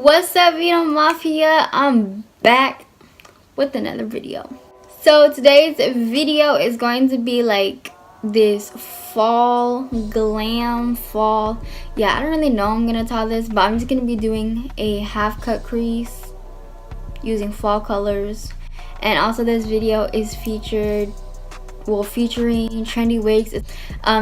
What's up, Vino Mafia? I'm back with another video. So today's video is going to be like this fall glam fall. Yeah, I don't really know I'm gonna tell this, but I'm just gonna be doing a half cut crease using fall colors. And also this video is featuring Trendywigs.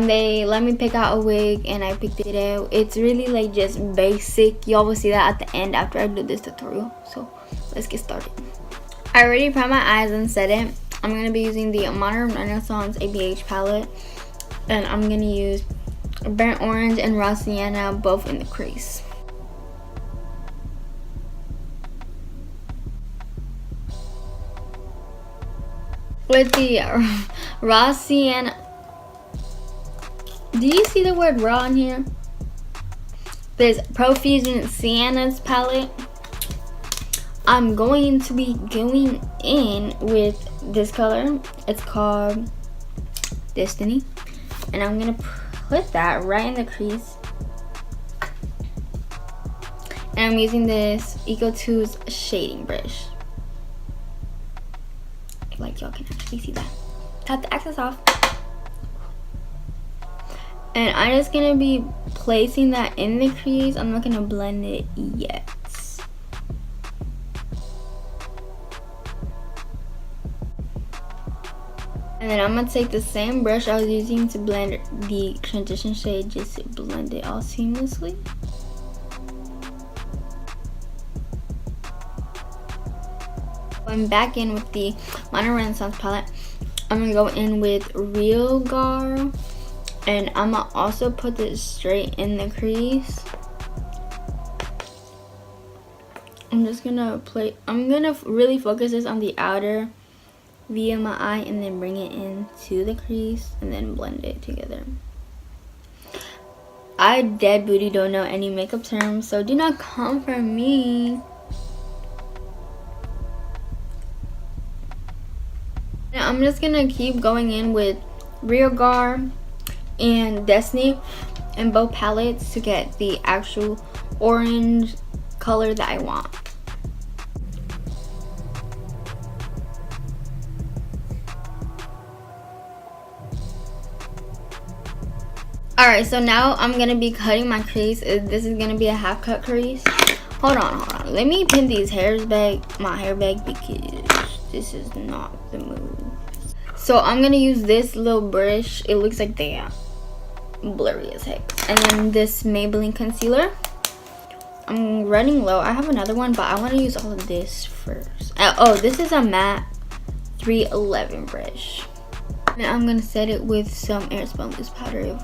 They let me pick out a wig and I picked it out. It's really like just basic. Y'all will see that at the end after I do this tutorial. So let's get started. I already primed my eyes and set it. I'm going to be using the Modern Renaissance ABH palette, and I'm going to use burnt orange and raw sienna, both in the crease. With the raw sienna, do you see the word raw in here? This Profusion Sienna's palette. I'm going to be going in with this color. It's called Destiny, and I'm gonna put that right in the crease. And I'm using this Eco 2's shading brush. Like y'all can actually see that. Tap the access off. And I'm just gonna be placing that in the crease. I'm not gonna blend it yet. And then I'm gonna take the same brush I was using to blend the transition shade, just to blend it all seamlessly. I'm back in with the Modern Renaissance palette. I'm gonna go in with Real Gar, and I'm gonna also put this straight in the crease. I'm gonna really focus this on the outer via my eye and then bring it into the crease and then blend it together. I dead booty don't know any makeup terms, so do not come for me. Now I'm just gonna keep going in with Real Gar and Destiny in both palettes to get the actual orange color that I want. Alright, so now I'm going to be cutting my crease. This is going to be a half cut crease. Hold on. Let me pin these hairs back, my hair back, because this is not the move. So I'm going to use this little brush. It looks like they are blurry as heck. And then this Maybelline concealer. I'm running low. I have another one, but I want to use all of this first. Oh, this is a matte 311 brush. And I'm going to set it with some airspun loose powder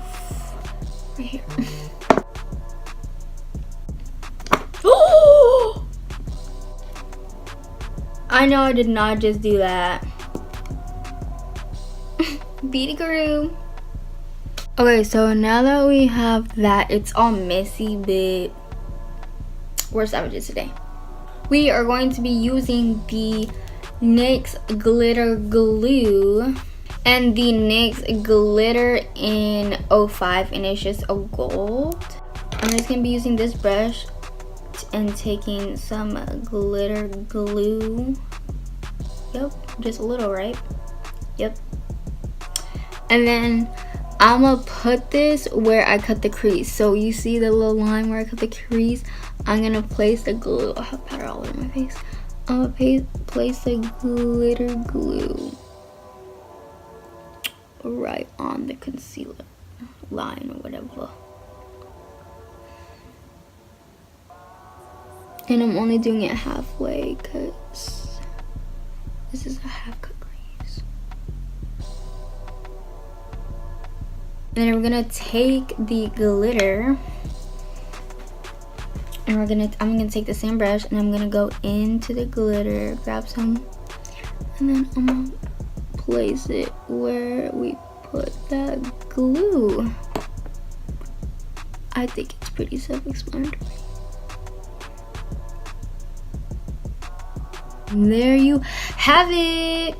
right here. Oh! I know I did not just do that. Beauty guru. Okay, so now that we have that, it's all messy, but we're savages today. We are going to be using the NYX glitter glue and the NYX glitter in 05, and it's just a gold. I'm just gonna be using this brush and taking some glitter glue. Yep, just a little, right? Yep. And then I'm gonna put this where I cut the crease. So you see the little line where I cut the crease? I'm gonna place the glue. I have powder all over my face. I'm gonna place the glitter glue right on the concealer line or whatever. And I'm only doing it halfway because this is a half cut crease. And then we're gonna take the glitter and I'm gonna take the same brush and I'm gonna go into the glitter, grab some, and then I'm gonna place it where we put that glue. I think it's pretty self-explanatory. There you have it.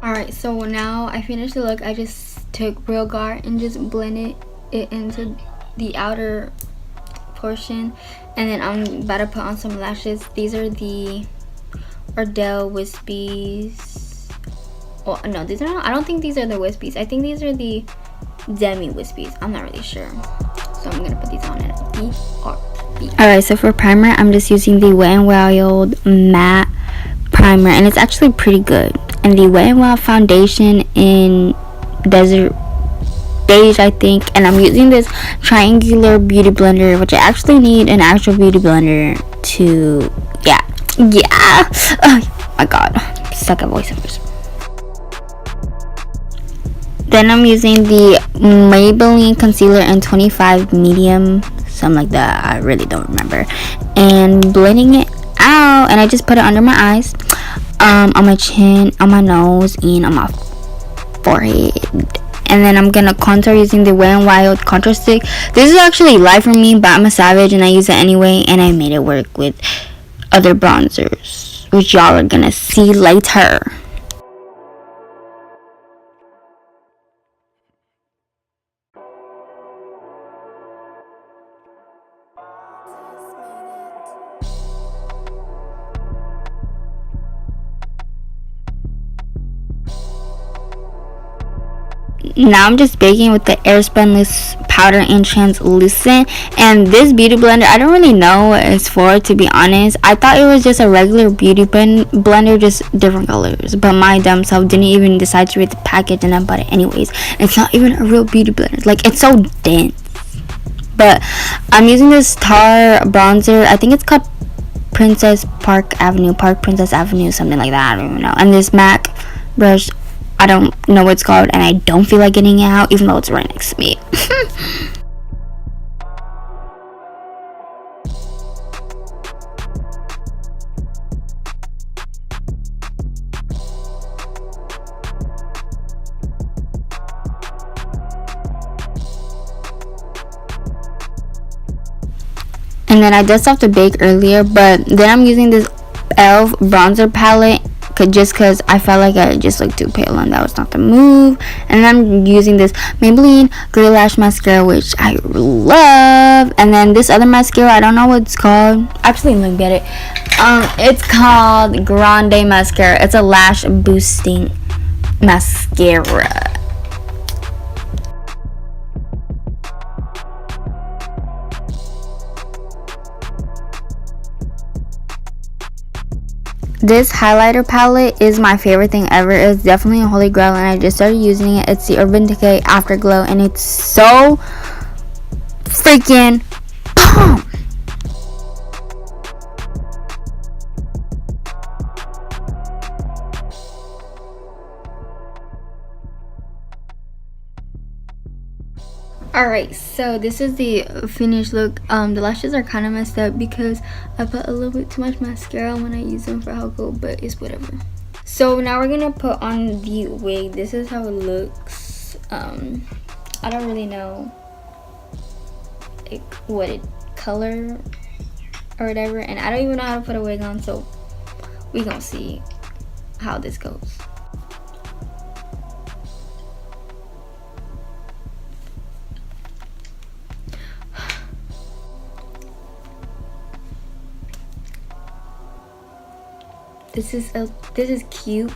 Alright, so now I finished the look. I just took Real Gar and just blended it into the outer portion, and then I'm about to put on some lashes. These are the Ardell Wispies. Oh no, these are not, I don't think these are the Wispies. I think these are the Demi Wispies. I'm not really sure, so I'm gonna put these on at BRB. Alright, so for primer, I'm just using the Wet n Wild matte primer, and it's actually pretty good. And the Wet n Wild foundation in Desert Beige, I think. And I'm using this triangular beauty blender, which I actually need an actual beauty blender to, yeah. Oh my god, I'm stuck at voiceovers. Then I'm using the Maybelline concealer in 25 medium, something like that, I really don't remember, and blending it out. And I just put it under my eyes, on my chin, on my nose, and on my forehead. And then I'm gonna contour using the Wet n Wild contour stick. This is actually light for me, but I'm a savage and I use it anyway, and I made it work with other bronzers, which y'all are gonna see later. Now I'm just baking with the airspunless powder and translucent. And this beauty blender, I don't really know what it's for, to be honest. I thought it was just a regular beauty blender, just different colors, but my dumb self didn't even decide to read the package, and I bought it anyways. It's not even a real beauty blender, like, it's so dense. But I'm using this Tar bronzer, I think it's called Park Princess Avenue, something like that, I don't even know. And this MAC brush, I don't know what it's called, and I don't feel like getting it out, even though it's right next to me. And then I dusted off the bake earlier, but then I'm using this e.l.f. bronzer palette, just because I felt like I just looked too pale, and that was not the move. And then I'm using this Maybelline Great Lash Mascara, which I love. And then this other mascara, I don't know what it's called. Actually, let me get it. It's called Grande Mascara. It's a lash boosting mascara. This highlighter palette is my favorite thing ever. It's definitely a holy grail, and I just started using it. It's the Urban Decay Afterglow, and it's so freaking bomb. Alright, so this is the finished look. The lashes are kind of messed up because I put a little bit too much mascara when I use them for alcohol, but it's whatever. So now we're gonna put on the wig. This is how it looks. I don't really know what it color or whatever, and I don't even know how to put a wig on, so we gonna see how this goes. This is cute.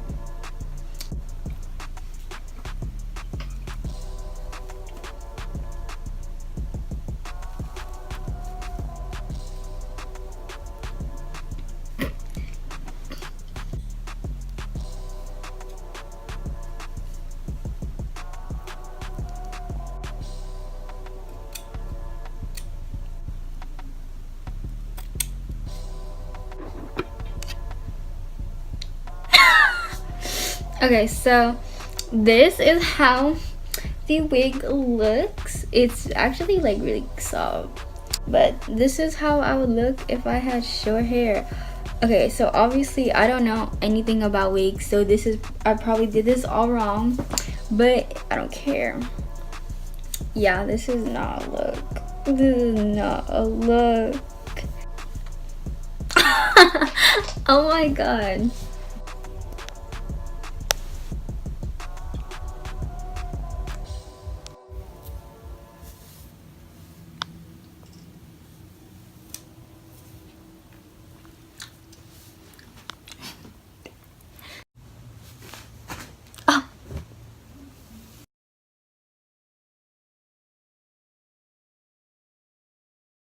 Okay, so this is how the wig looks. It's actually like really soft, but this is how I would look if I had short hair. Okay, so obviously I don't know anything about wigs, so I probably did this all wrong, but I don't care. Yeah, this is not a look. This is not a look. Oh my god.